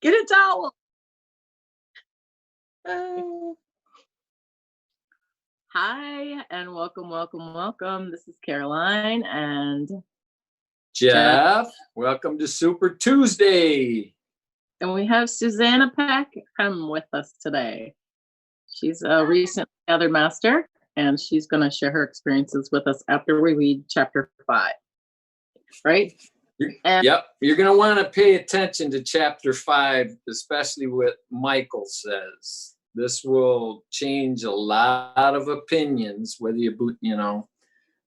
Get a towel. Uh, Hi, and welcome. This is Caroline and Jeff, Jeff, welcome to Super Tuesday. and we have Susanna Peckham with us today. She's a recent Gathered Master, and she's going to share her experiences with us after we read chapter 5. Right? Yep, you're going to want to pay attention to chapter 5, especially what Michael says. This will change a lot of opinions, whether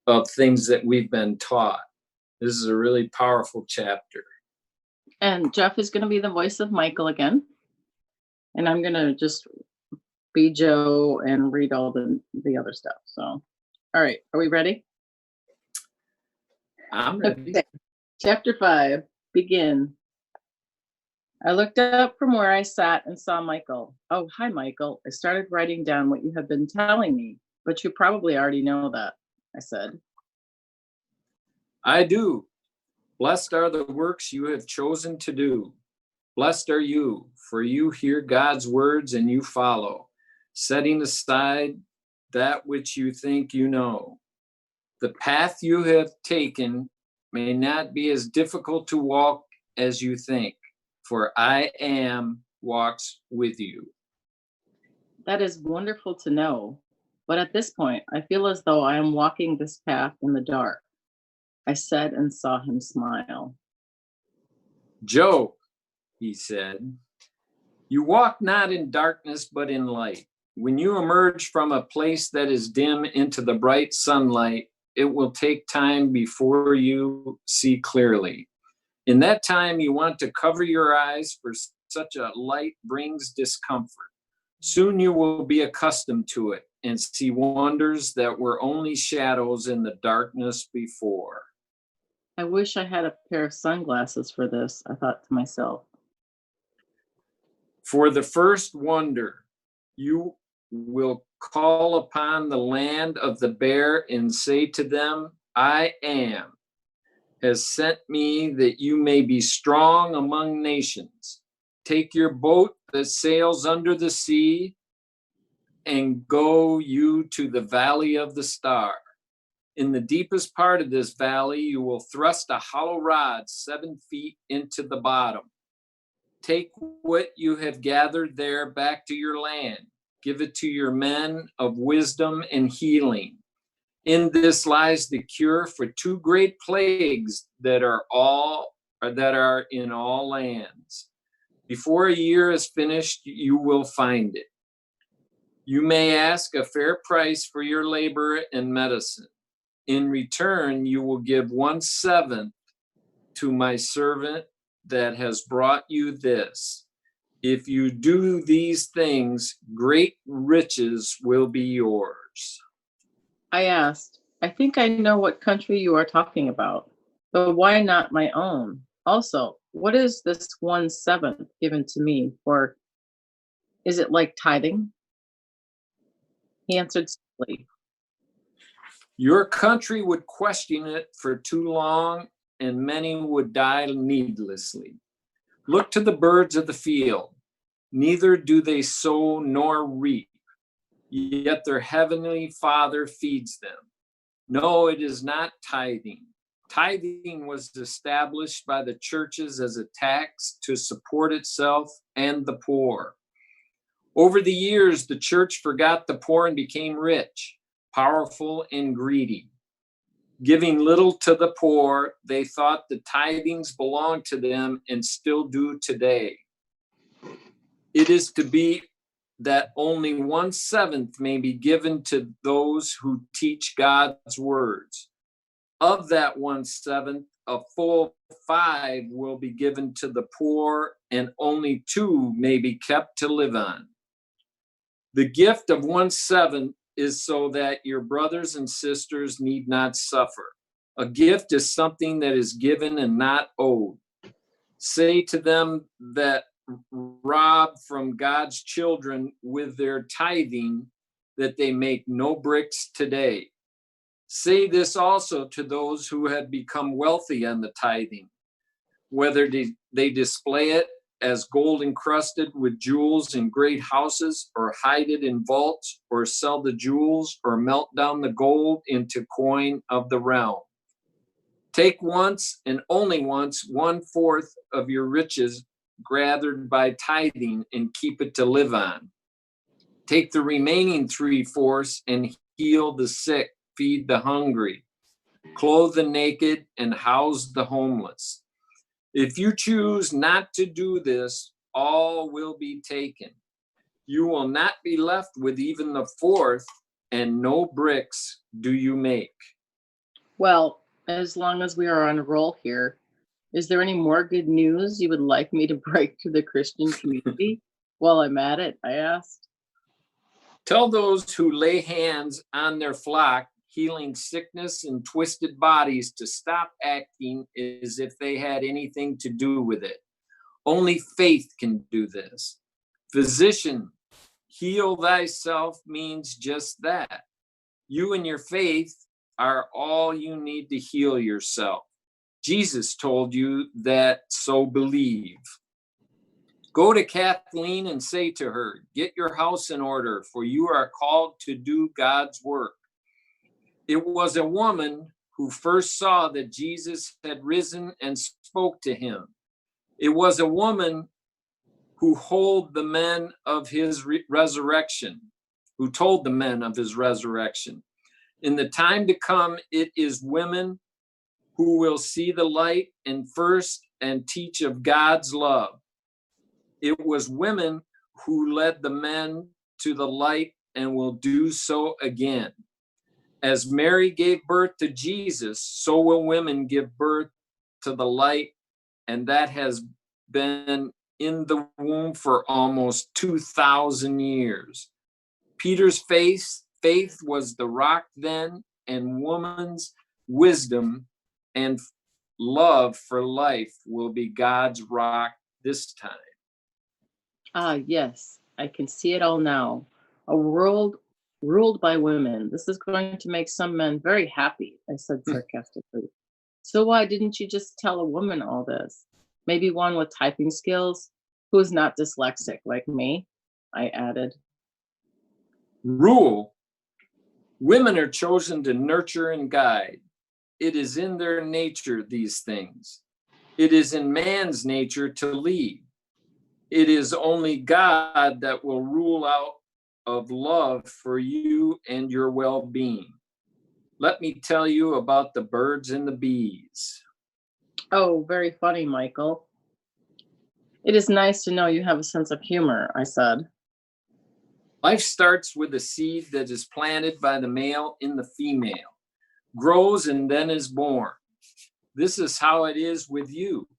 of things that we've been taught. This is a really powerful chapter. And Jeff is going to be the voice of Michael again. And I'm going to just be Joe and read all the other stuff. So, all right, are we ready? I'm ready. Okay. Chapter 5, begin. I looked up from where I sat and saw Michael. Oh, hi, Michael. I started writing down what you have been telling me, but you probably already know that, I said. I do. Blessed are the works you have chosen to do. Blessed are you, for you hear God's words and you follow, setting aside that which you think you know. The path you have taken may not be as difficult to walk as you think, for I am walks with you. That is wonderful to know, but at this point, I feel as though I am walking this path in the dark, I said and saw him smile. Joe, he said, you walk not in darkness, but in light. When you emerge from a place that is dim into the bright sunlight, it will take time before you see clearly. In that time, you want to cover your eyes, for such a light brings discomfort. Soon you will be accustomed to it and see wonders that were only shadows in the darkness before. I wish I had a pair of sunglasses for this, I thought to myself. For the first wonder, you will call upon the land of the bear and say to them, I am, has sent me that you may be strong among nations. Take your boat that sails under the sea and go you to the valley of the star. In the deepest part of this valley, you will thrust a hollow rod 7 feet into the bottom. Take what you have gathered there back to your land. Give it to your men of wisdom and healing. In this lies the cure for 2 great plagues that are in all lands. Before a year is finished, you will find it. You may ask a fair price for your labor and medicine. In return, you will give 1/7 to my servant that has brought you this. If you do these things, great riches will be yours. I asked, I think I know what country you are talking about, but why not my own? Also, what is this 1/7 given to me for? Is it like tithing? He answered simply, Your country would question it for too long, and many would die needlessly. Look to the birds of the field. Neither do they sow nor reap, yet their heavenly Father feeds them. No, it is not tithing. Tithing was established by the churches as a tax to support itself and the poor. Over the years, the church forgot the poor and became rich, powerful, and greedy. Giving little to the poor, they thought the tithings belonged to them and still do today. It is to be that only 1/7 may be given to those who teach God's words. Of that 1/7, a full 5 will be given to the poor, and only 2 may be kept to live on. The gift of 1/7 is so that your brothers and sisters need not suffer. A gift is something that is given and not owed. Say to them that rob from God's children with their tithing that they make no bricks today. Say this also to those who have become wealthy on the tithing, whether they display it as gold encrusted with jewels in great houses, or hide it in vaults, or sell the jewels, or melt down the gold into coin of the realm. Take once and only once 1/4 of your riches gathered by tithing and keep it to live on. Take the remaining 3/4 and heal the sick, feed the hungry, clothe the naked, and house the homeless. If you choose not to do this, all will be taken. You will not be left with even the 1/4, and no bricks do you make. Well, as long as we are on a roll here, is there any more good news you would like me to break to the Christian community while I'm at it? I asked. Tell those who lay hands on their flock, healing sickness and twisted bodies, to stop acting as if they had anything to do with it. Only faith can do this. Physician, heal thyself means just that. You and your faith are all you need to heal yourself. Jesus told you that, so believe. Go to Kathleen and say to her, get your house in order, for you are called to do God's work. It was a woman who first saw that Jesus had risen and spoke to him. It was a woman who told the men of his resurrection. In the time to come, it is women who will see the light and first and teach of God's love. It was women who led the men to the light and will do so again. As Mary gave birth to Jesus, so will women give birth to the light, and that has been in the womb for almost 2,000 years. Peter's faith was the rock then, and woman's wisdom and love for life will be God's rock this time. Ah, yes, I can see it all now. A world ruled by women. This is going to make some men very happy, I said sarcastically. So why didn't you just tell a woman all this? Maybe one with typing skills who is not dyslexic like me, I added. Rule. Women are chosen to nurture and guide. It is in their nature, these things. It is in man's nature to lead. It is only God that will rule out of love for you and your well-being. Let me tell you about the birds and the bees. Oh, very funny, Michael. It is nice to know you have a sense of humor, I said. Life starts with a seed that is planted by the male in the female, grows and then is born. This is how it is with you.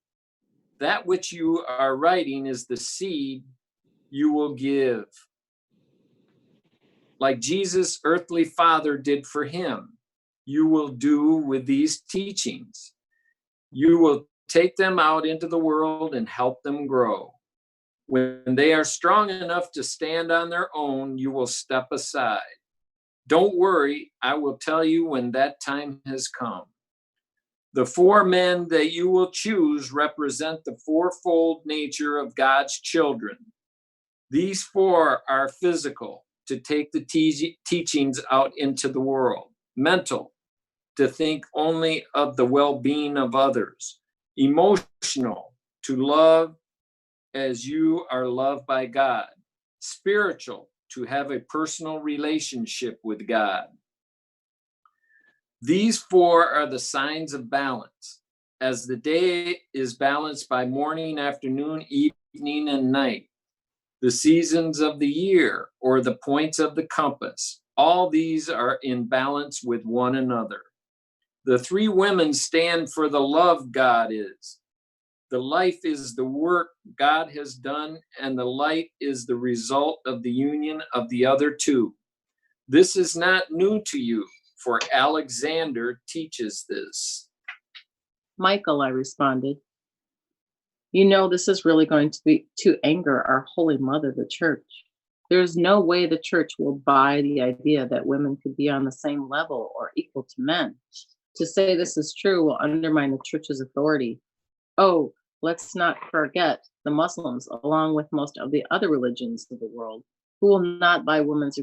That which you are writing is the seed you will give. Like Jesus' earthly father did for him, you will do with these teachings. You will take them out into the world and help them grow. When they are strong enough to stand on their own, you will step aside. Don't worry, I will tell you when that time has come. The 4 men that you will choose represent the 4-fold nature of God's children. These 4 are physical, to take the teachings out into the world. Mental, to think only of the well-being of others. Emotional, to love as you are loved by God. Spiritual, to have a personal relationship with God. These 4 are the signs of balance. As the day is balanced by morning, afternoon, evening, and night, the seasons of the year, or the points of the compass, all these are in balance with one another. The 3 women stand for the love God is. The life is the work God has done, and the light is the result of the union of the other 2. This is not new to you, for Alexander teaches this. Michael, I responded. You know, this is really going to be to anger our Holy Mother, the Church. There is no way the Church will buy the idea that women could be on the same level or equal to men. To say this is true will undermine the Church's authority. Oh, let's not forget the Muslims, along with most of the other religions of the world, who will not buy women's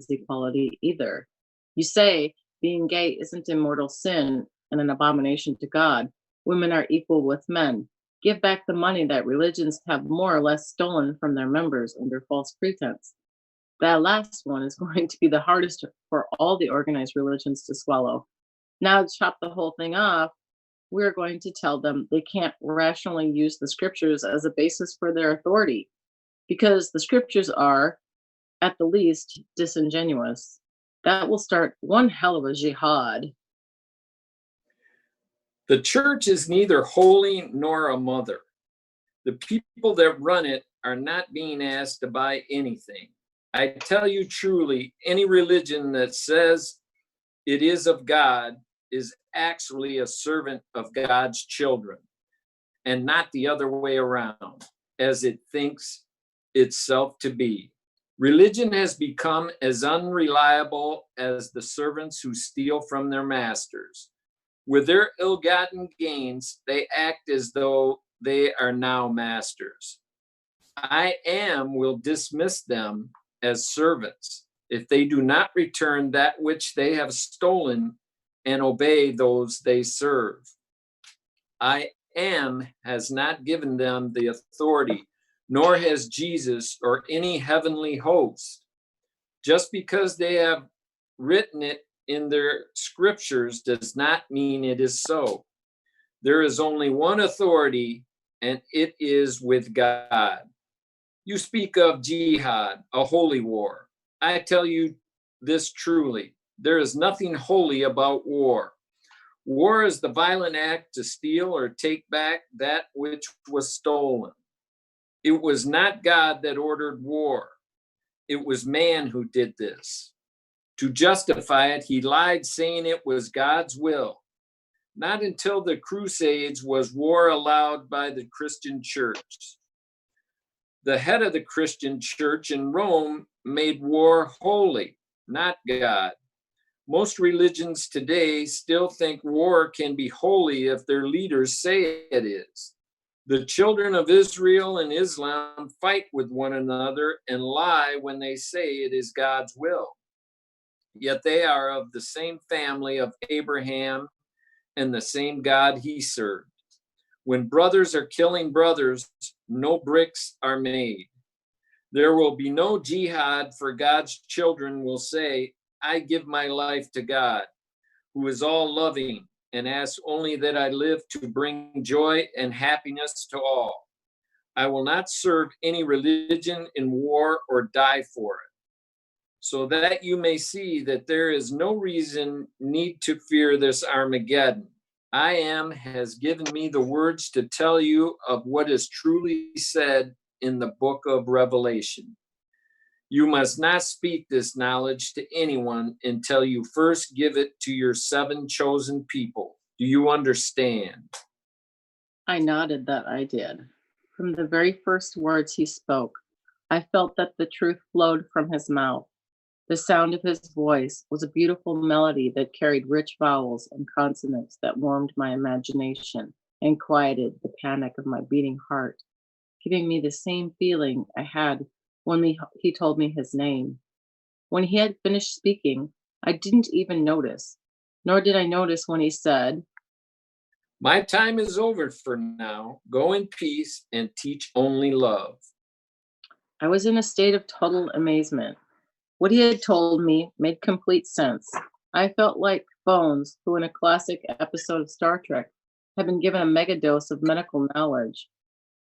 equality either. You say being gay isn't a mortal sin and an abomination to God. Women are equal with men. Give back the money that religions have more or less stolen from their members under false pretense. That last one is going to be the hardest for all the organized religions to swallow. Now, to chop the whole thing off, we're going to tell them they can't rationally use the scriptures as a basis for their authority because the scriptures are, at the least, disingenuous. That will start one hell of a jihad. The church is neither holy nor a mother. The people that run it are not being asked to buy anything. I tell you truly, any religion that says it is of God is actually a servant of God's children, and not the other way around, as it thinks itself to be. Religion has become as unreliable as the servants who steal from their masters. With their ill-gotten gains, they act as though they are now masters. I will dismiss them as servants if they do not return that which they have stolen and obey those they serve. I has not given them the authority, nor has Jesus or any heavenly host. Just because they have written it in their scriptures does not mean it is so. There is only one authority, and it is with God. You speak of jihad, a holy war. I tell you this truly, there is nothing holy about war. War is the violent act to steal or take back that which was stolen. It was not God that ordered war. It was man who did this. To justify it, he lied, saying it was God's will. Not until the Crusades was war allowed by the Christian church. The head of the Christian church in Rome made war holy, not God. Most religions today still think war can be holy if their leaders say it is. The children of Israel and Islam fight with one another and lie when they say it is God's will. Yet they are of the same family of Abraham and the same God he served. When brothers are killing brothers, no bricks are made. There will be no jihad, for God's children will say, I give my life to God, who is all loving, and asks only that I live to bring joy and happiness to all. I will not serve any religion in war or die for it, so that you may see that there is no need to fear this Armageddon. I has given me the words to tell you of what is truly said in the book of Revelation. You must not speak this knowledge to anyone until you first give it to your 7 chosen people. Do you understand? I nodded that I did. From the very first words he spoke, I felt that the truth flowed from his mouth. The sound of his voice was a beautiful melody that carried rich vowels and consonants that warmed my imagination and quieted the panic of my beating heart, giving me the same feeling I had when he told me his name. When he had finished speaking, I didn't even notice, nor did I notice when he said, My time is over for now. Go in peace and teach only love. I was in a state of total amazement. What he had told me made complete sense. I felt like Bones, who in a classic episode of Star Trek had been given a mega dose of medical knowledge.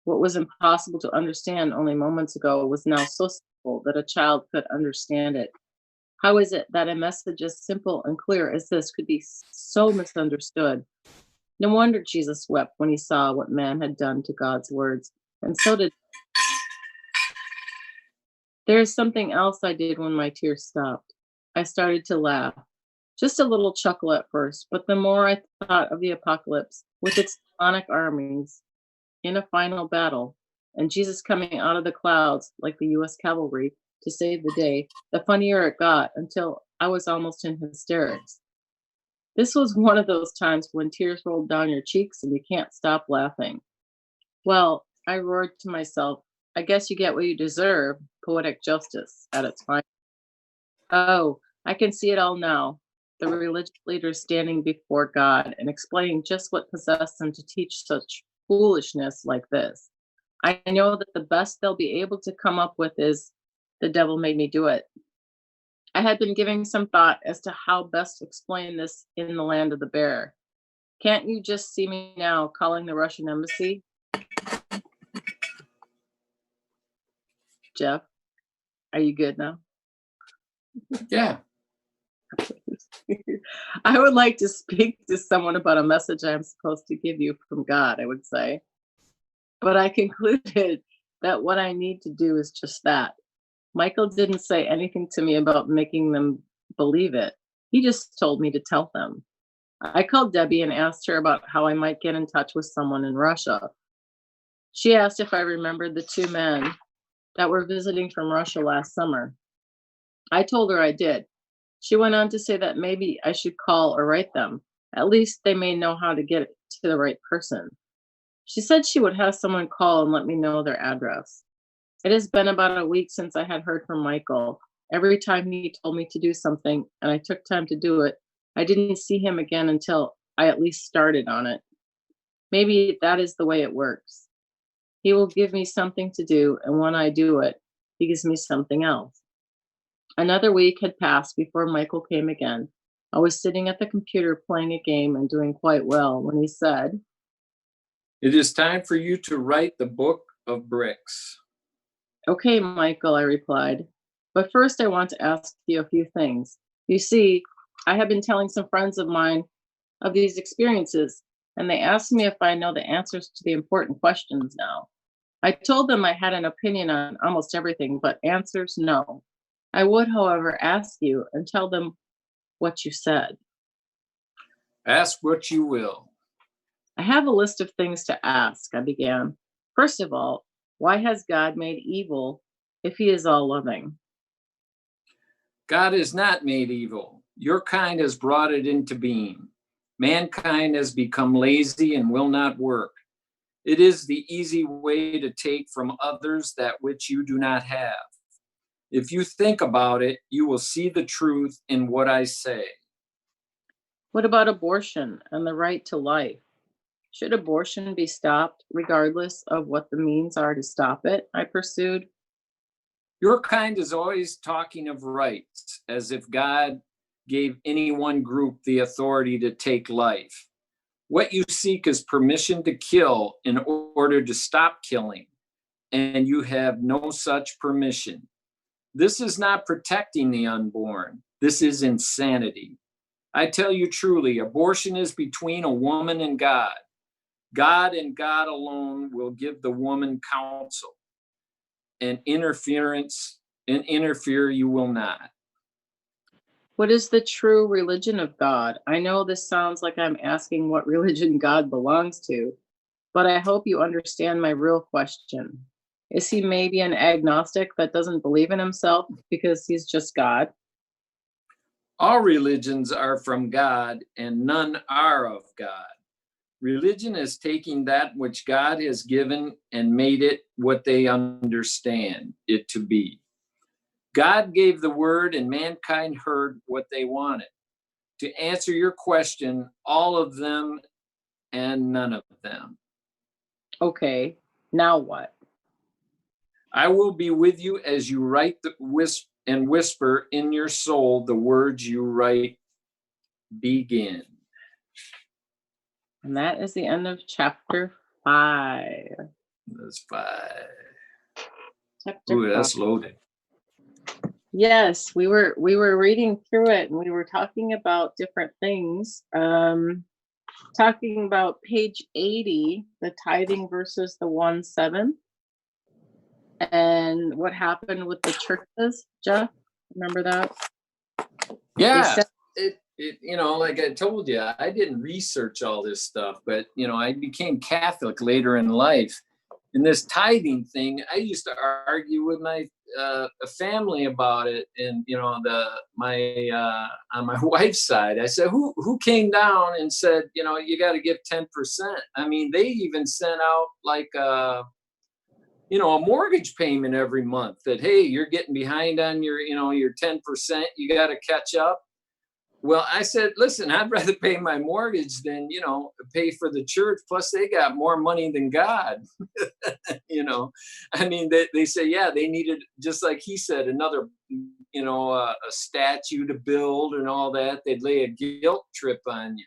What was impossible to understand only moments ago was now so simple that a child could understand it. How is it that a message as simple and clear as this could be so misunderstood? No wonder Jesus wept when he saw what man had done to God's words, and so did. There is something else I did when my tears stopped. I started to laugh. Just a little chuckle at first, but the more I thought of the apocalypse with its demonic armies in a final battle, and Jesus coming out of the clouds like the US cavalry to save the day, the funnier it got until I was almost in hysterics. This was one of those times when tears rolled down your cheeks and you can't stop laughing. Well, I roared to myself, I guess you get what you deserve, poetic justice at its finest. Oh, I can see it all now. The religious leaders standing before God and explaining just what possessed them to teach such foolishness like this. I know that the best they'll be able to come up with is the devil made me do it. I had been giving some thought as to how best to explain this in the land of the bear. Can't you just see me now calling the Russian embassy? Jeff, are you good now? Yeah. I would like to speak to someone about a message I'm supposed to give you from God, I would say. But I concluded that what I need to do is just that. Michael didn't say anything to me about making them believe it. He just told me to tell them. I called Debbie and asked her about how I might get in touch with someone in Russia. She asked if I remembered the two men that were visiting from Russia last summer. I told her I did. She went on to say that maybe I should call or write them. At least they may know how to get it to the right person. She said she would have someone call and let me know their address. It has been about a week since I had heard from Michael. Every time he told me to do something and I took time to do it, I didn't see him again until I at least started on it. Maybe that is the way it works. He will give me something to do, and when I do it, he gives me something else. Another week had passed before Michael came again. I was sitting at the computer playing a game and doing quite well when he said, It is time for you to write the book of bricks. Okay, Michael, I replied. But first, I want to ask you a few things. You see, I have been telling some friends of mine of these experiences, and they asked me if I know the answers to the important questions now. I told them I had an opinion on almost everything, but answers, no. I would, however, ask you and tell them what you said. Ask what you will. I have a list of things to ask, I began. First of all, why has God made evil if he is all loving? God is not made evil. Your kind has brought it into being. Mankind has become lazy and will not work. It is the easy way to take from others that which you do not have. If you think about it, you will see the truth in what I say. What about abortion and the right to life? Should abortion be stopped regardless of what the means are to stop it? I pursued. Your kind is always talking of rights, as if God gave any one group the authority to take life. What you seek is permission to kill in order to stop killing, and you have no such permission. This is not protecting the unborn. This is insanity. I tell you truly, abortion is between a woman and God. God and God alone will give the woman counsel, and interfere you will not. What is the true religion of God? I know this sounds like I'm asking what religion God belongs to, but I hope you understand my real question. Is he maybe an agnostic that doesn't believe in himself because he's just God? All religions are from God, and none are of God. Religion is taking that which God has given and made it what they understand it to be. God gave the word, and mankind heard what they wanted. To answer your question, all of them and none of them. Okay, now what? I will be with you as you write and whisper in your soul the words you write. Begin. And that is the end of chapter 5. That's 5. Chapter Ooh, 5. that's loaded. Yes, we were reading through it and we were talking about different things. Talking about page 80, the tithing versus the 1/7, and what happened with the churches. Jeff, remember that? Yeah. said- It like I told you, I didn't research all this stuff, but I became Catholic later in life, in this tithing thing, I used to argue with my family about it, and on my wife's side, I said, who came down and said, you got to give 10%? I mean, they even sent out like a mortgage payment every month that, hey, you're getting behind on your 10%, you got to catch up. Well, I said, listen, I'd rather pay my mortgage than, pay for the church. Plus, they got more money than God. I mean, they say, yeah, they needed, just like he said, another, a statue to build and all that. They'd lay a guilt trip on you.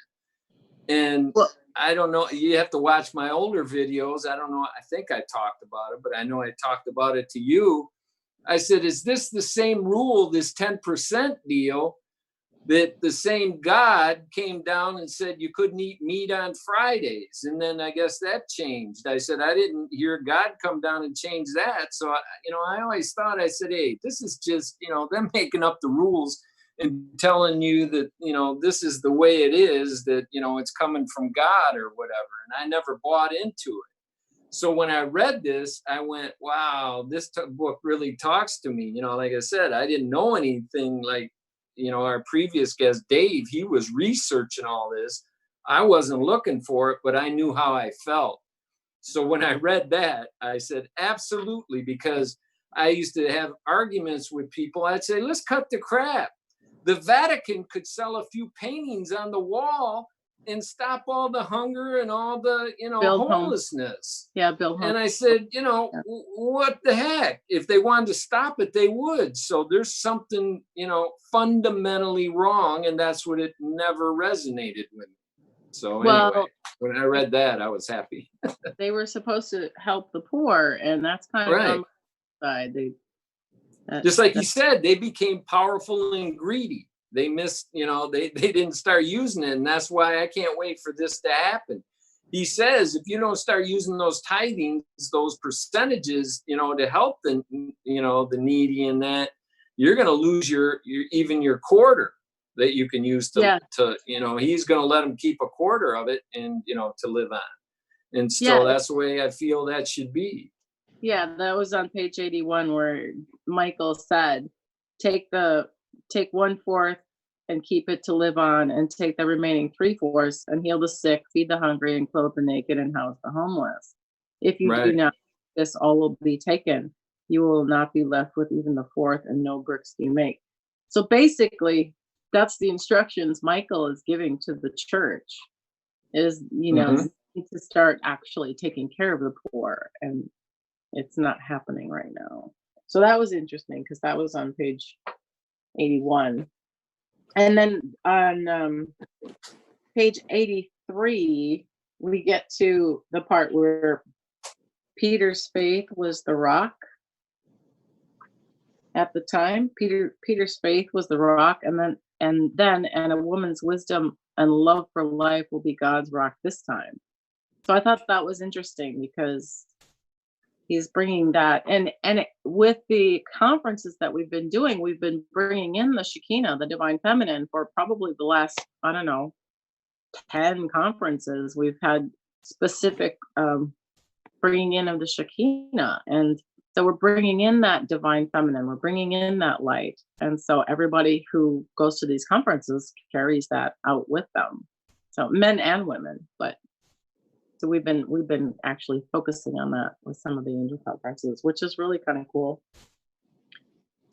And Well, I don't know, you have to watch my older videos. I don't know, I think I talked about it, but I know I talked about it to you. I said, is this the same rule, this 10% deal, that the same God came down and said you couldn't eat meat on Fridays? And then I guess that changed. I said, I didn't hear God come down and change that. So, I always thought, I said, hey, this is just, them making up the rules and telling you that, this is the way it is, that, it's coming from God or whatever. And I never bought into it. So when I read this, I went, wow, this book really talks to me. Like I said, I didn't know anything like, our previous guest, Dave, he was researching all this. I wasn't looking for it, but I knew how I felt. So when I read that, I said, absolutely, because I used to have arguments with people. I'd say, let's cut the crap. The Vatican could sell a few paintings on the wall and stop all the hunger and all the, homelessness. Yeah, Bill. And I said, what the heck? If they wanted to stop it, they would. So there's something, fundamentally wrong. And that's what it never resonated with me. So anyway, when I read that, I was happy. They were supposed to help the poor, and that's kind of on my side. Just like he said, they became powerful and greedy. They missed, they didn't start using it. And that's why I can't wait for this to happen. He says, if you don't start using those tithings, those percentages, to help the needy and that, you're going to lose your quarter that you can use to he's going to let them keep a quarter of it and, to live on. And so that's the way I feel that should be. Yeah, that was on page 81 where Michael said, take 1/4 and keep it to live on, and take the remaining 3/4 and heal the sick, feed the hungry, and clothe the naked, and house the homeless. If you do not, this all will be taken. You will not be left with even the fourth, and no bricks do you make. So basically, that's the instructions Michael is giving to the church, is, to start actually taking care of the poor, and it's not happening right now. So that was interesting, because that was on page 81. And then on page 83, we get to the part where Peter's faith was the rock. At the time, Peter's faith was the rock, and a woman's wisdom and love for life will be God's rock this time. So I thought that was interesting, because he's bringing that, and with the conferences that we've been doing, we've been bringing in the Shekinah, the divine feminine, for probably the last, 10 conferences. We've had specific bringing in of the Shekinah, and so we're bringing in that divine feminine, we're bringing in that light, and so everybody who goes to these conferences carries that out with them, so men and women. But so we've been actually focusing on that with some of the angel conferences, which is really kind of cool.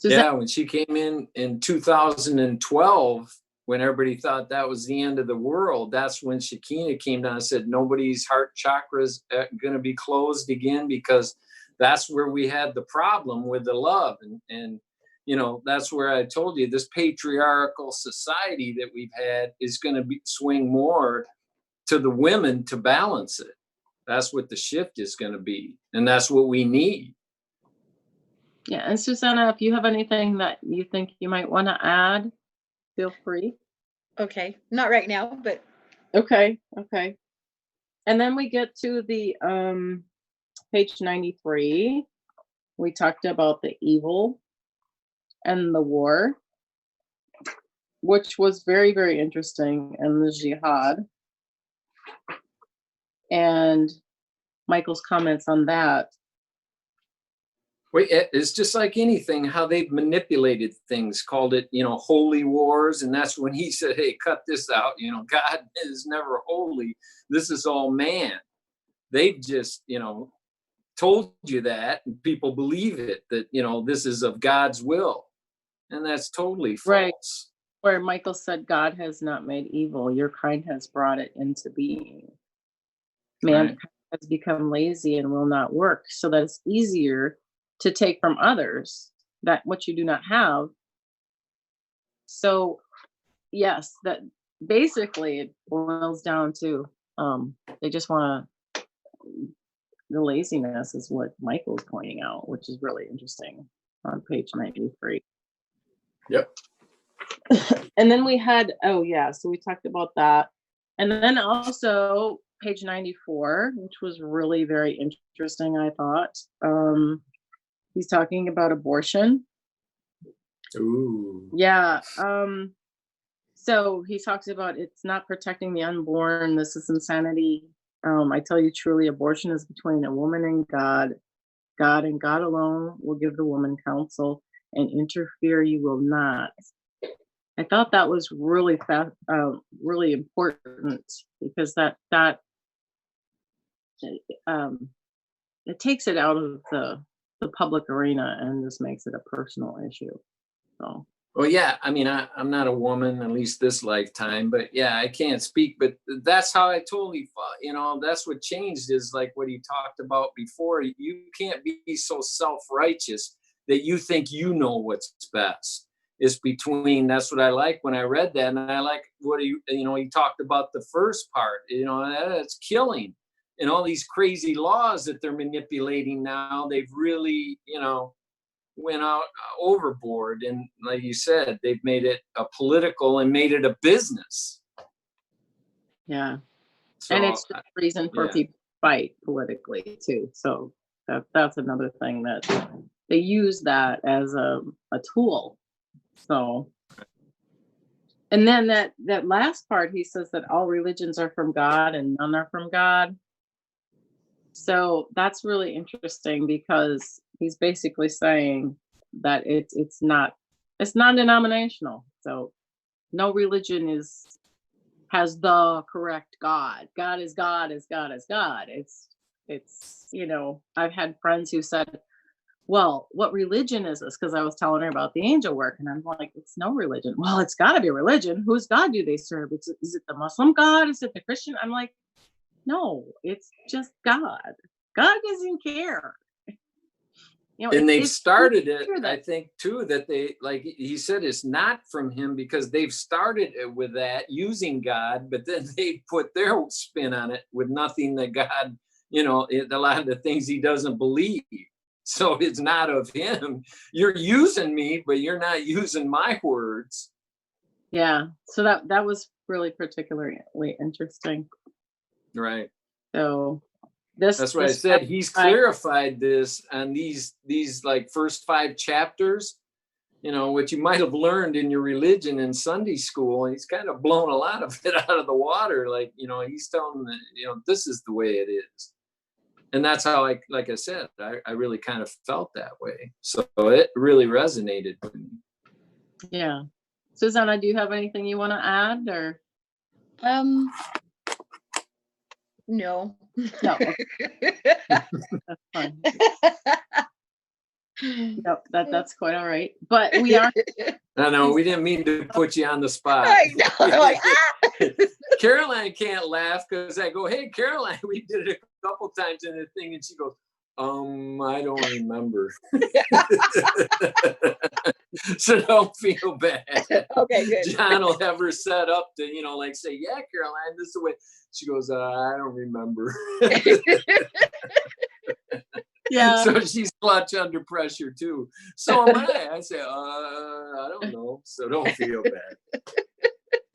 When she came in 2012, when everybody thought that was the end of the world, that's when Shekinah came down and said, nobody's heart chakra is going to be closed again, because that's where we had the problem with the love. And that's where I told you, this patriarchal society that we've had is going to swing more to the women to balance it. That's what the shift is going to be. And that's what we need. Yeah. And Susanna, if you have anything that you think you might want to add, feel free. Okay. Not right now, but. Okay. And then we get to the page 93. We talked about the evil and the war, which was very, very interesting, and the jihad. And Michael's comments on that. Wait, it's just like anything, how they've manipulated things, called it, holy wars. And that's when he said, hey, cut this out. God is never holy. This is all man. They've just, told you that, and people believe it, that, this is of God's will. And that's totally false. Right. Where Michael said, God has not made evil, your kind has brought it into being. Mankind has become lazy and will not work, so that it's easier to take from others that what you do not have. So yes, that basically it boils down to they just want to, the laziness is what Michael's pointing out, which is really interesting on page 93. Yep. And then we had, so we talked about that. And then also page 94, which was really very interesting, I thought. He's talking about abortion. Ooh. Yeah. So he talks about it's not protecting the unborn. This is insanity. I tell you truly, abortion is between a woman and God. God and God alone will give the woman counsel, and interfere you will not. I thought that was really really important, because that it takes it out of the public arena and just makes it a personal issue. So. Well, yeah, I mean, I'm not a woman, at least this lifetime, but yeah, I can't speak, but that's how I totally, that's what changed, is like what he talked about before. You can't be so self-righteous that you think you know what's best. It's between, that's what I like when I read that. And I like what he talked about the first part, that's killing. And all these crazy laws that they're manipulating now, they've really, went out overboard. And like you said, they've made it a political and made it a business. Yeah. So, and it's the reason for people to fight politically too. So that's another thing, that they use that as a tool. So, and then that last part, he says that all religions are from God and none are from God. So that's really interesting, because he's basically saying that it's non-denominational. So no religion has the correct God. God is God is God is God. It's I've had friends who said, well, what religion is this? Because I was telling her about the angel work, and I'm like, it's no religion. Well, it's got to be a religion. Whose God do they serve? Is it the Muslim God? Is it the Christian? I'm like, no, it's just God. God doesn't care. And they've started it, I think, too, that they, like he said, it's not from him, because they've started it with that, using God, but then they put their spin on it with nothing that God, a lot of the things he doesn't believe. So it's not of him. You're using me, but you're not using my words. Yeah. So that was really particularly interesting. Right. So that's what I said. He's clarified this on these like first 5 chapters, what you might have learned in your religion in Sunday school. And he's kind of blown a lot of it out of the water. Like, he's telling them that, this is the way it is. And that's how like I said, I really kind of felt that way. So it really resonated with me. Yeah. Susanna, do you have anything you want to add, or? No. No. That's fine. Yep, that's quite all right. But we are. No, we didn't mean to put you on the spot. I know. Like, Caroline can't laugh, because I go, hey, Caroline, we did it a couple times in the thing, and she goes, I don't remember. So don't feel bad. Okay, good. John will have her set up to, like say, yeah, Caroline, this is the way. She goes, I don't remember. Yeah. So she's clutch under pressure too. So am I. I say, I don't know. So don't feel bad.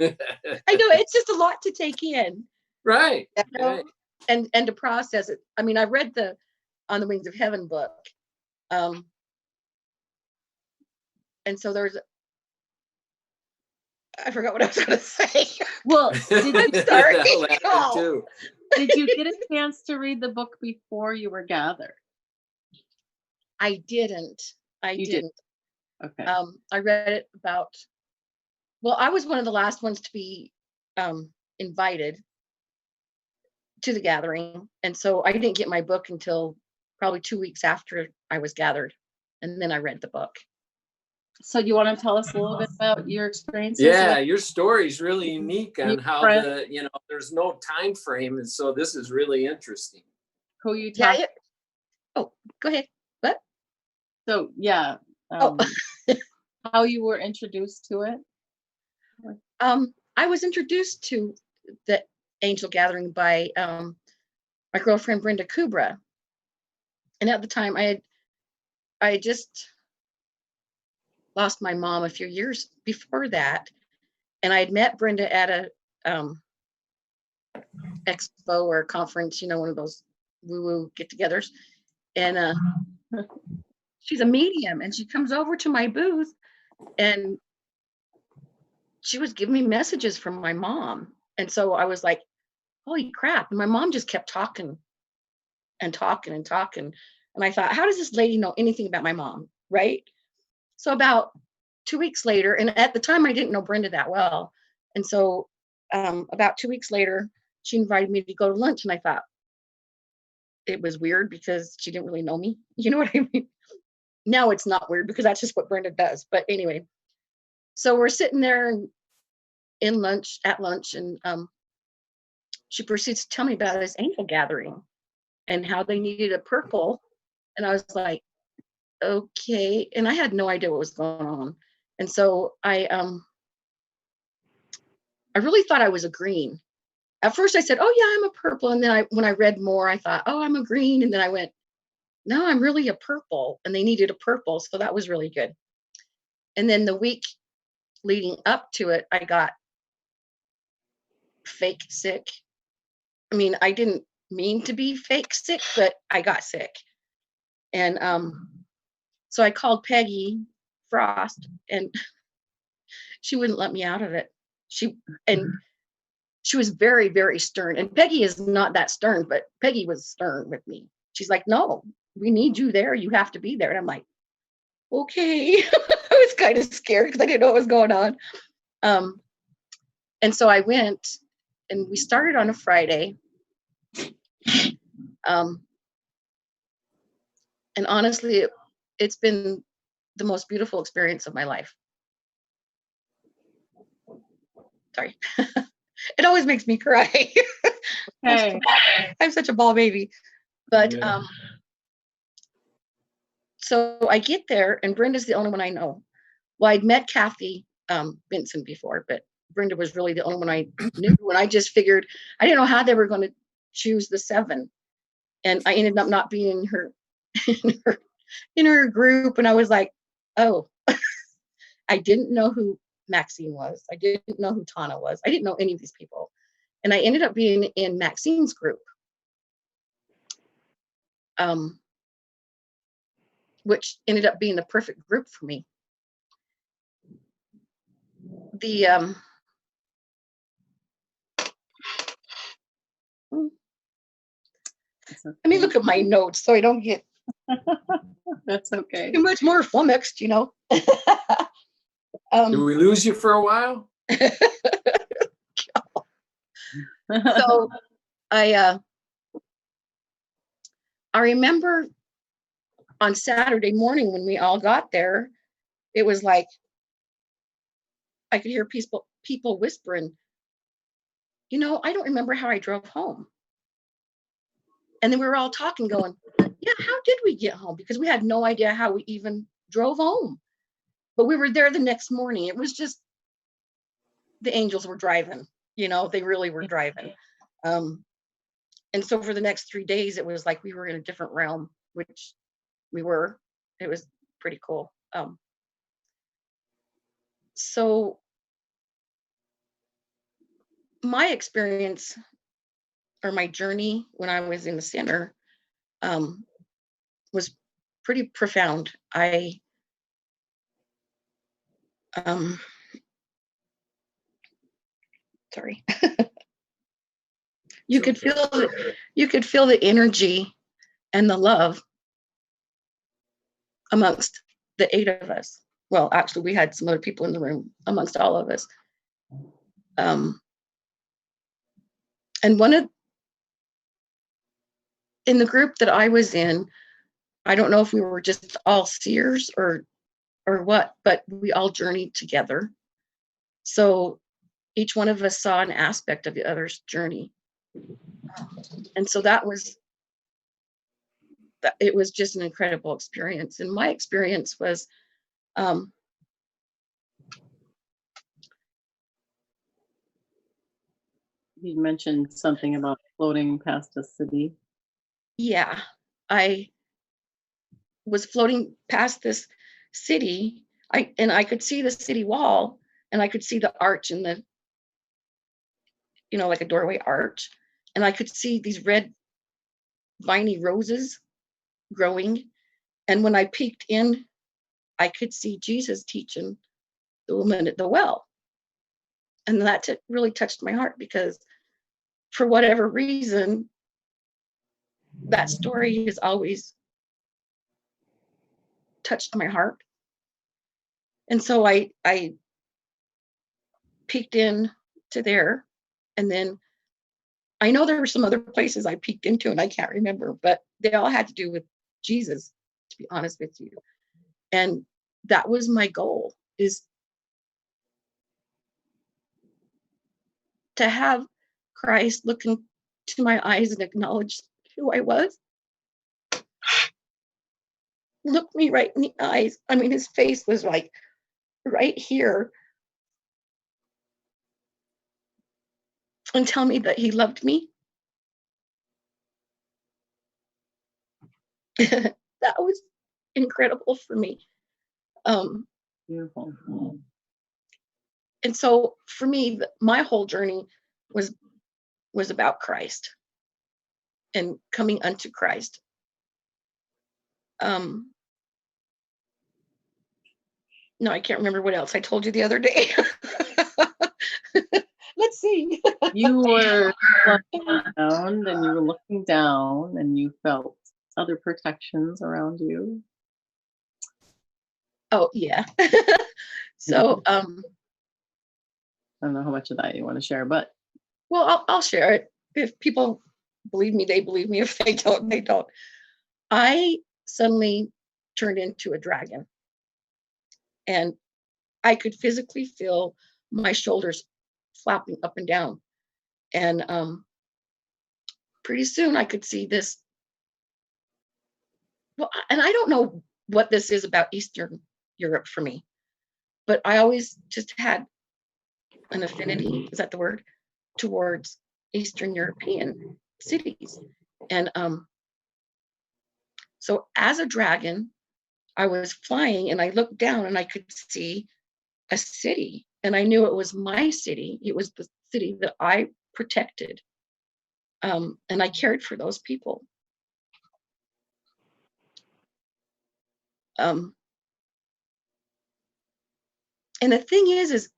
I know, it's just a lot to take in. Right. Right. And to process it. I mean, I read the On the Wings of Heaven book. And so I forgot what I was going to say. Well, I'm sorry. Too. Did you get a chance to read the book before you were gathered? I didn't. I You did. didn't. Okay. I read it about, well, I was one of the last ones to be invited to the gathering. And so I didn't get my book until probably 2 weeks after I was gathered. And then I read the book. So you want to tell us a little bit about your experiences? Yeah, with your story is really unique on your how friend? there's no time frame. And so this is really interesting. Who you Yeah. talked? Oh, go ahead. What? So yeah, Oh, how you were introduced to it? I was introduced to the Angel Gathering by my girlfriend Brenda Kubra. And at the time I had just lost my mom a few years before that. And I had met Brenda at a expo or a conference, one of those woo-woo get-togethers. And she's a medium, and she comes over to my booth, and she was giving me messages from my mom. And so I was like, holy crap. And my mom just kept talking and talking and talking. And I thought, how does this lady know anything about my mom? Right. So about 2 weeks later, and at the time I didn't know Brenda that well. And so about 2 weeks later, she invited me to go to lunch. And I thought it was weird because she didn't really know me. You know what I mean? Now it's not weird because that's just what Brenda does. But anyway, so we're sitting there at lunch, and she proceeds to tell me about this angel gathering and how they needed a purple. And I was like, okay. And I had no idea what was going on. And so I really thought I was a green. At first I said, oh yeah, I'm a purple. And then when I read more, I thought, oh, I'm a green. And then I went, no, I'm really a purple. And they needed a purple. So that was really good. And then the week leading up to it, I got fake sick. I mean, I didn't mean to be fake sick, but I got sick. And so I called Peggy Frost, and she wouldn't let me out of it. She was very, very stern. And Peggy is not that stern, but Peggy was stern with me. She's like, no, we need you there. You have to be there. And I'm like, okay. I was kind of scared because I didn't know what was going on. And so I went, and we started on a Friday. And honestly, it's been the most beautiful experience of my life. Sorry. It always makes me cry. Okay. I'm such a ball baby. But Yeah. so I get there, and Brenda's the only one I know. Well, I'd met Kathy Benson before, but Brenda was really the only one I knew. And I just figured, I didn't know how they were going to choose the 7. And I ended up not being in her group. And I was like, oh, I didn't know who Maxine was. I didn't know who Tana was. I didn't know any of these people. And I ended up being in Maxine's group, which ended up being the perfect group for me. Let me look at my notes so I don't get That's okay. too much more flummoxed, Did we lose you for a while? So I remember on Saturday morning when we all got there, it was like I could hear people whispering, I don't remember how I drove home. And then we were all talking, going, yeah, how did we get home? Because we had no idea how we even drove home. But we were there the next morning. It was just, the angels were driving, they really were driving. And so for the next 3 days, it was like we were in a different realm, which we were. It was pretty cool. So my experience, or my journey when I was in the center, was pretty profound. Sorry. you could feel the energy and the love amongst the 8 of us. Well, actually, we had some other people in the room amongst all of us. And in the group that I was in, I don't know if we were just all seers or what, but we all journeyed together. So each one of us saw an aspect of the other's journey. And so it was just an incredible experience. And my experience was, You mentioned something about floating past a city. yeah, I was floating past this city. I could see the city wall, and I could see the arch and the, like a doorway arch. And I could see these red viney roses growing. And when I peeked in, I could see Jesus teaching the woman at the well. And that really touched my heart, because for whatever reason, that story has always touched my heart. And so I peeked in to there. And then I know there were some other places I peeked into and I can't remember, but they all had to do with Jesus, to be honest with you. And that was my goal, is to have Christ look into my eyes and acknowledge who I was. Look me right in the eyes. I mean, his face was like right here, and tell me that he loved me. That was incredible for me. Beautiful. And so for me, my whole journey was about Christ and coming unto Christ. No, I can't remember what else I told you the other day. Let's see. You were around and you were looking down and you felt other protections around you. Oh, yeah. So, I don't know how much of that you want to share, but well, I'll share it. If people believe me, they believe me. If they don't, they don't. I suddenly turned into a dragon, and I could physically feel my shoulders flapping up and down. And pretty soon I could see this. Well, and I don't know what this is about Eastern Europe for me, but I always just had an affinity, is that the word, towards Eastern European cities. And so as a dragon, I was flying and I looked down and I could see a city, and I knew it was my city. It was the city that I protected. And I cared for those people. And the thing is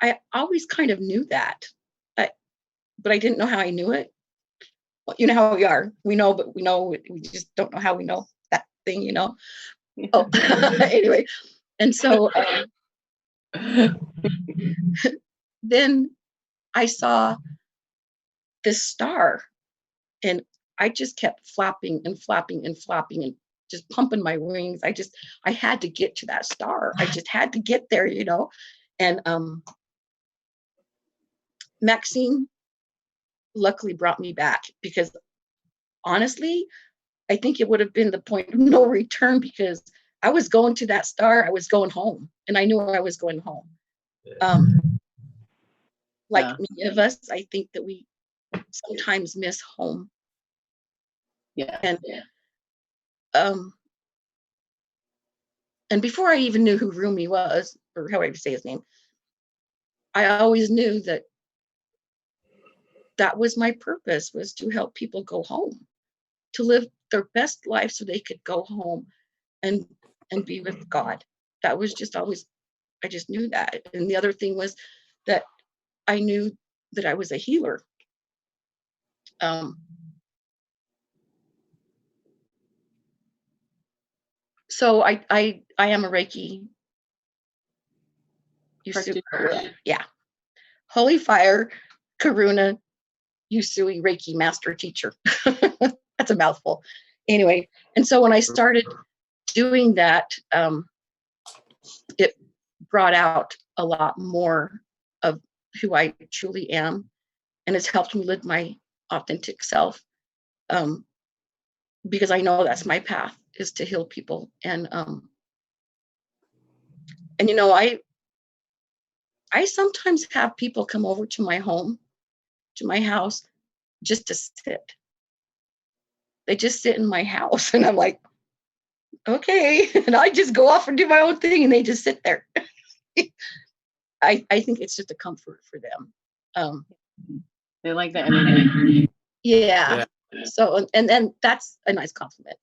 I always kind of knew that, but I didn't know how I knew it. Well, you know how we are. We know, but we know, we just don't know how we know that thing, you know? Oh, anyway. And so then I saw this star, and I just kept flapping and flapping and flapping and just pumping my wings. I had to get to that star. I just had to get there, you know? And Maxine luckily brought me back, because honestly, I think it would have been the point of no return, because I was going to that star. I was going home, and I knew I was going home. Like many of us, I think that we sometimes miss home. Yeah. And before I even knew who Rumi was, or how I would say his name, I always knew that was my purpose, was to help people go home, to live their best life so they could go home and be with God. That was just always, I just knew that. And the other thing was that I knew that I was a healer. Um, so I am a Reiki Usui, Practitioner. yeah, Holy Fire Karuna Usui Reiki master teacher. That's a mouthful. Anyway, and so when I started doing that, it brought out a lot more of who I truly am, and it's helped me live my authentic self. Because I know that's my path, is to heal people. And you know, I sometimes have people come over to my home, to my house, just to sit. They just sit in my house, and I'm like, okay. And I just go off and do my own thing, and they just sit there. I think it's just a comfort for them. They like the energy. Yeah. So, and then that's a nice compliment.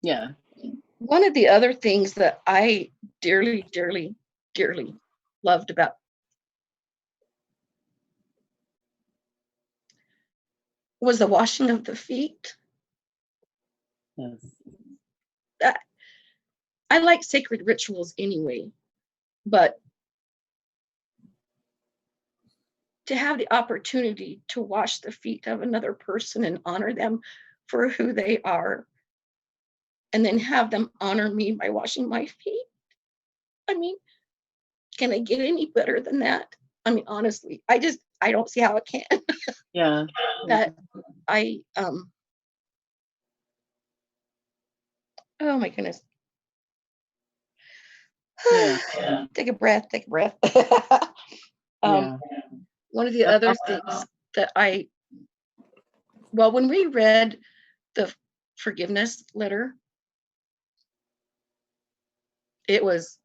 Yeah. One of the other things that I dearly, dearly, dearly loved about was the washing of the feet. Yes. That, I like sacred rituals anyway, but to have the opportunity to wash the feet of another person and honor them for who they are, and then have them honor me by washing my feet. I mean, can it get any better than that? I mean, honestly, I don't see how it can. Yeah. That I oh my goodness. Yeah. Take a breath, take a breath. Yeah. One of the other things that when we read the forgiveness letter, it was,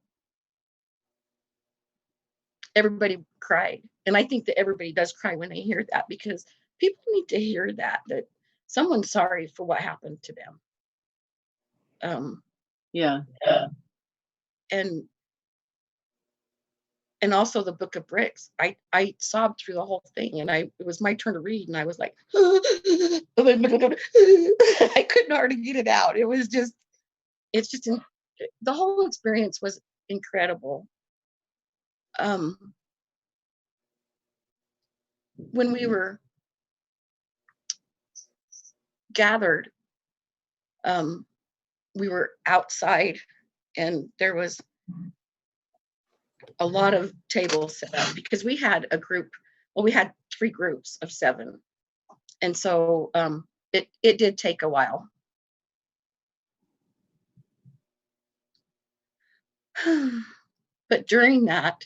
everybody cried. And I think that everybody does cry when they hear that, because people need to hear that someone's sorry for what happened to them. Yeah. And also the Book of Bricks. I sobbed through the whole thing, and it was my turn to read, and I was like, I couldn't hardly get it out. The whole experience was incredible. When we were gathered, we were outside, and there was a lot of tables set up, because we had we had 3 groups of 7. And so it did take a while. But during that,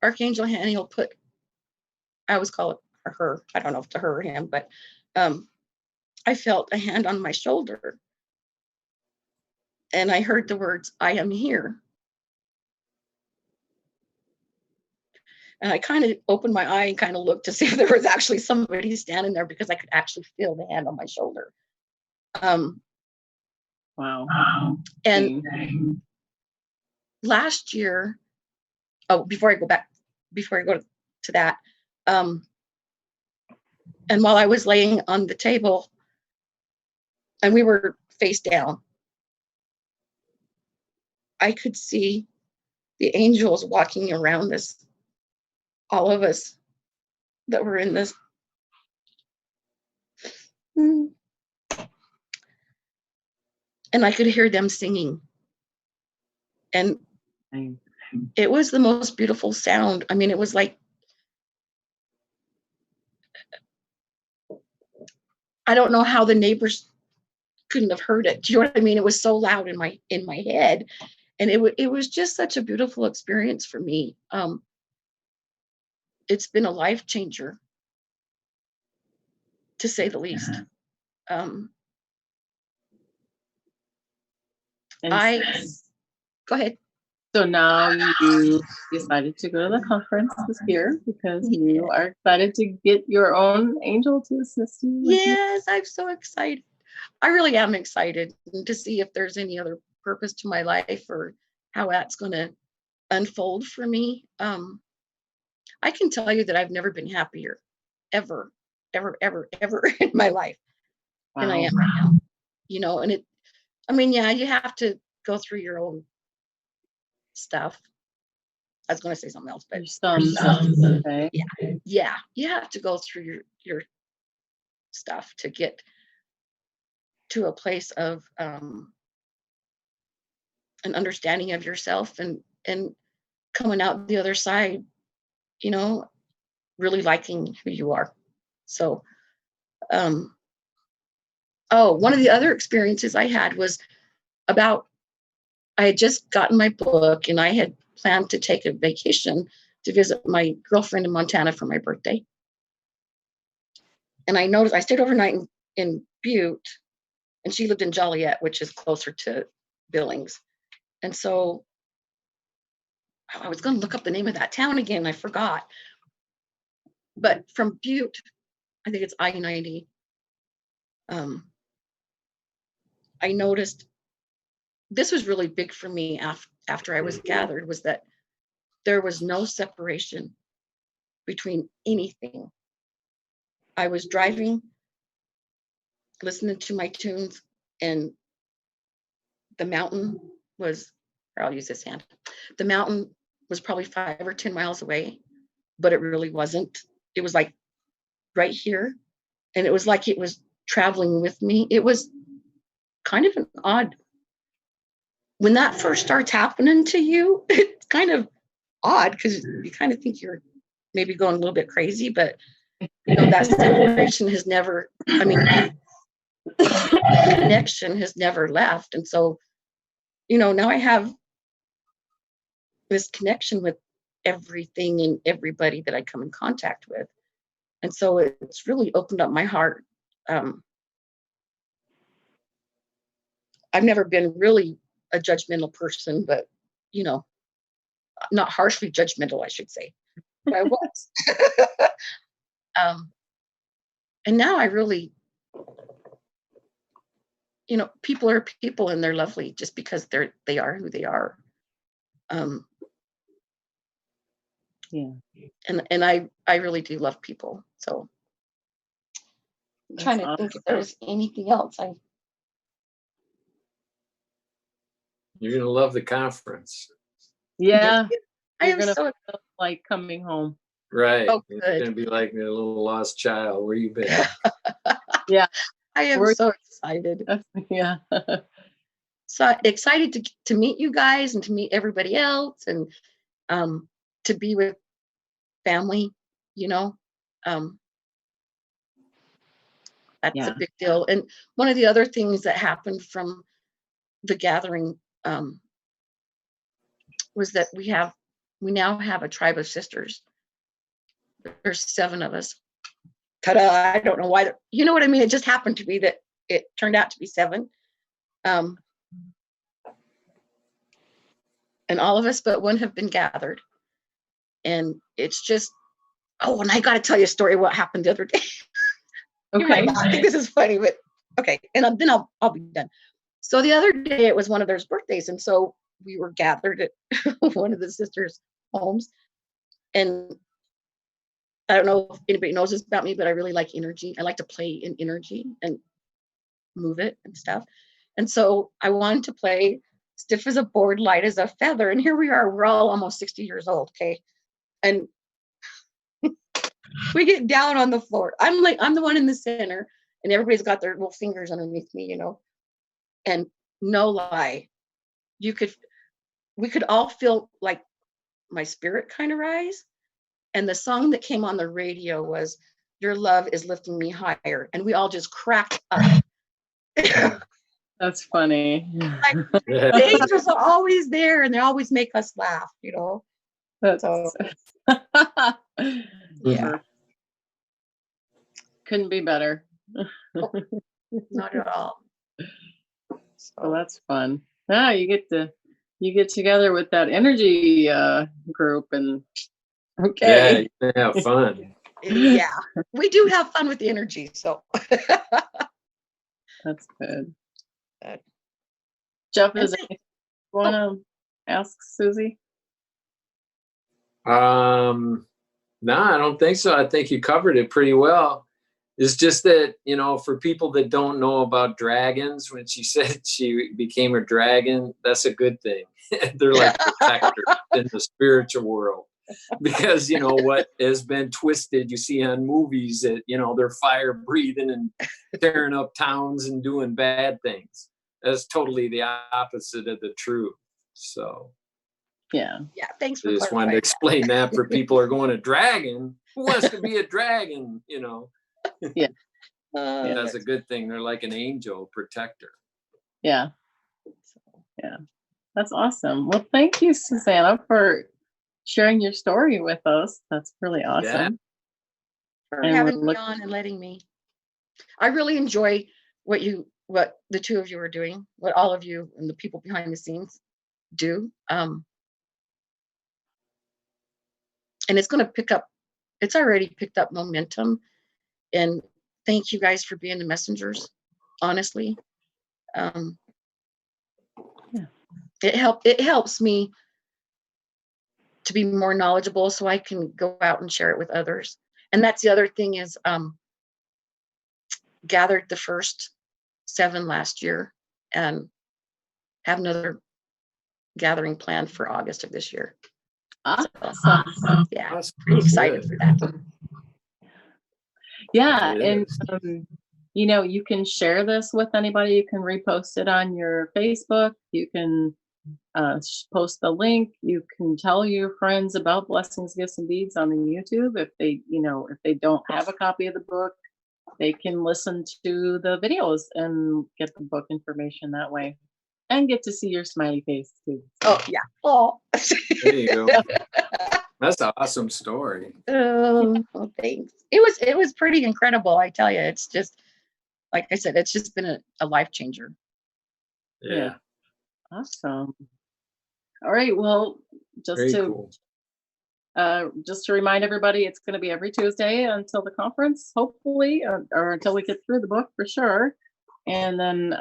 Archangel Haniel I always call it her, I don't know if it's a her or him, but I felt a hand on my shoulder, and I heard the words, "I am here." And I kind of opened my eye and kind of looked to see if there was actually somebody standing there, because I could actually feel the hand on my shoulder. Wow. And last year, before I go to that, and while I was laying on the table, and we were face down, I could see the angels walking around us, all of us that were in this. And I could hear them singing. And it was the most beautiful sound. I mean, it was like, I don't know how the neighbors couldn't have heard it. Do you know what I mean? It was so loud in my head. And it was just such a beautiful experience for me. It's been a life changer, to say the least. Go ahead. So now you decided to go to the conference this year because you are excited to get your own angel to assist you. Yes, I'm so excited. I really am excited to see if there's any other purpose to my life, or how that's going to unfold for me. I can tell you that I've never been happier. ever, ever, ever, ever in my life than I Wow. am right now. You know, and I mean, yeah, you have to go through your own stuff. I was going to say something else, but Your sons. Okay. yeah, you have to go through your stuff to get to a place of an understanding of yourself and coming out the other side, you know, really liking who you are. So, oh, one of the other experiences I had was about, I had just gotten my book and I had planned to take a vacation to visit my girlfriend in Montana for my birthday. And I noticed I stayed overnight in Butte, and she lived in Joliet, which is closer to Billings. And so I was going to look up the name of that town again. I forgot. But from Butte, I think it's I-90. I noticed this was really big for me after I was gathered, was that there was no separation between anything. I was driving, listening to my tunes, and the mountain was, or I'll use this hand, the mountain was probably 5 or 10 miles away, but it really wasn't. It was like right here. And it was like it was traveling with me. It was kind of an odd, when that first starts happening to you, it's kind of odd because you kind of think you're maybe going a little bit crazy, but you know, that separation has never, I mean, the connection has never left. And so, you know, now I have this connection with everything and everybody that I come in contact with. And so it's really opened up my heart. I've never been really a judgmental person, but, you know, not harshly judgmental, I should say, but I was. And now I really, you know, people are people and they're lovely just because they are who they are. Yeah. And I really do love people. So I'm trying to think if there's anything else. You're going to love the conference. Yeah. I You're am gonna so, feel like coming home. Right. oh, It's good. going to be like a little lost child. Where you been? Yeah. I am We're- so excited. Yeah. So excited to meet you guys and to meet everybody else and to be with family, you know. That's Yeah. a big deal. And one of the other things that happened from the gathering was that we now have a tribe of sisters. There's 7 of us. Ta-da! I don't know why. You know what I mean? It just happened to be that it turned out to be 7. And all of us but one have been gathered. And it's just, oh, and I got to tell you a story of what happened the other day. You might Okay. not think this is funny, but okay. And then I'll be done. So the other day it was one of their birthdays. And so we were gathered at one of the sisters' homes. And I don't know if anybody knows this about me, but I really like energy. I like to play in energy and move it and stuff. And so I wanted to play Stiff as a Board, Light as a Feather. And here we are, we're all almost 60 years old. Okay. And we get down on the floor. I'm the one in the center and everybody's got their little fingers underneath me, you know, and no lie, we could all feel like my spirit kind of rise. And the song that came on the radio was Your Love Is Lifting Me Higher. And we all just cracked up. That's funny. The angels are always there and they always make us laugh, you know. That's So yeah, couldn't be better. not at all. So So that's fun. Yeah, you get together with that energy group and okay. Yeah, you can have fun. yeah, we do have fun with the energy. So That's good. Good. Jeff, And is there anything you want to ask Susie? No, No, I don't think so. I think you covered it pretty well. It's just that, for people that don't know about dragons, when she said she became a dragon, that's a good thing. They're like protectors in the spiritual world. Because, what has been twisted, you see on movies that, they're fire breathing and tearing up towns and doing bad things. That's totally the opposite of the truth. So. Yeah. Yeah, thanks I for just wanted to clarifying. explain that for people who are going, a dragon? Who wants to be a dragon? That's a good thing. They're like an angel protector. Yeah. Yeah. That's awesome. Well, thank you, Susanna, for sharing your story with us. That's really awesome. For And having we're me on and letting me. I really enjoy what the two of you are doing, what all of you and the people behind the scenes do. And it's going to pick up. It's already picked up momentum. And thank you guys for being the messengers. Honestly, it helps me to be more knowledgeable, so I can go out and share it with others. And that's the other thing is, gathered the first 7 last year and have another gathering planned for August of this year. awesome. Yeah, That's pretty excited good. for that. Yeah. It And, is. you can share this with anybody. You can repost it on your Facebook. You can post the link. You can tell your friends about Blessings, Gifts, and Deeds on the YouTube. If they don't have a copy of the book, they can listen to the videos and get the book information that way, and get to see your smiley face too. Oh yeah. Oh. There you go. That's an awesome story. Oh, well, thanks. It was pretty incredible. I tell you, it's just like I said, it's just been a life changer. Yeah. Awesome. All right. Well, Very cool. just to remind everybody, it's going to be every Tuesday until the conference, hopefully, or until we get through the book for sure. And then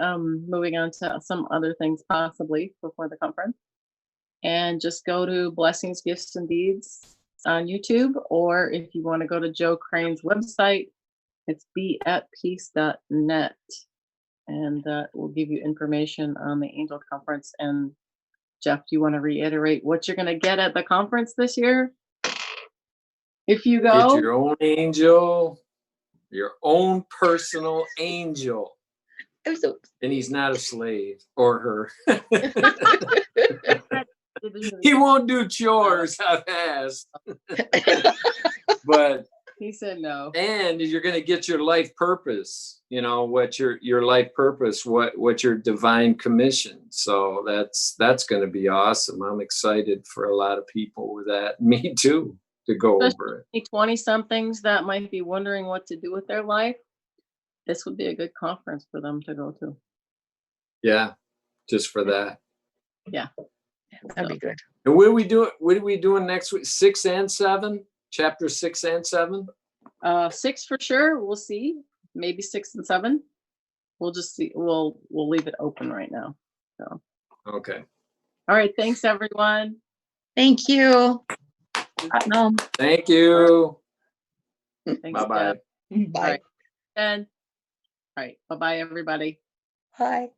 moving on to some other things possibly before the conference. And just go to Blessings, Gifts, and Deeds on YouTube, or if you want to go to Joe Crane's website, it's beatpeace.net. And that will give you information on the Angel Conference. And Jeff, do you want to reiterate what you're going to get at the conference this year? If you go, Get your own angel, your own personal angel. And he's not a slave or her. He won't do chores, I've asked. But he said no. And you're going to get your life purpose, what your life purpose, what your divine commission. So that's going to be awesome. I'm excited for a lot of people with that. Me too, to go over it. 20 somethings that might be wondering what to do with their life. This would be a good conference for them to go to. Yeah, just for that. Yeah. That'd be good. And what are we doing next week? 6 and 7? Chapter 6 and 7? 6 for sure. We'll see. Maybe 6 and 7. We'll just see. We'll leave it open right now. So. Okay. All right. Thanks, everyone. Thank you. Thank you. Thanks, Bye-bye. Bye. All right. Bye-bye, everybody. Bye.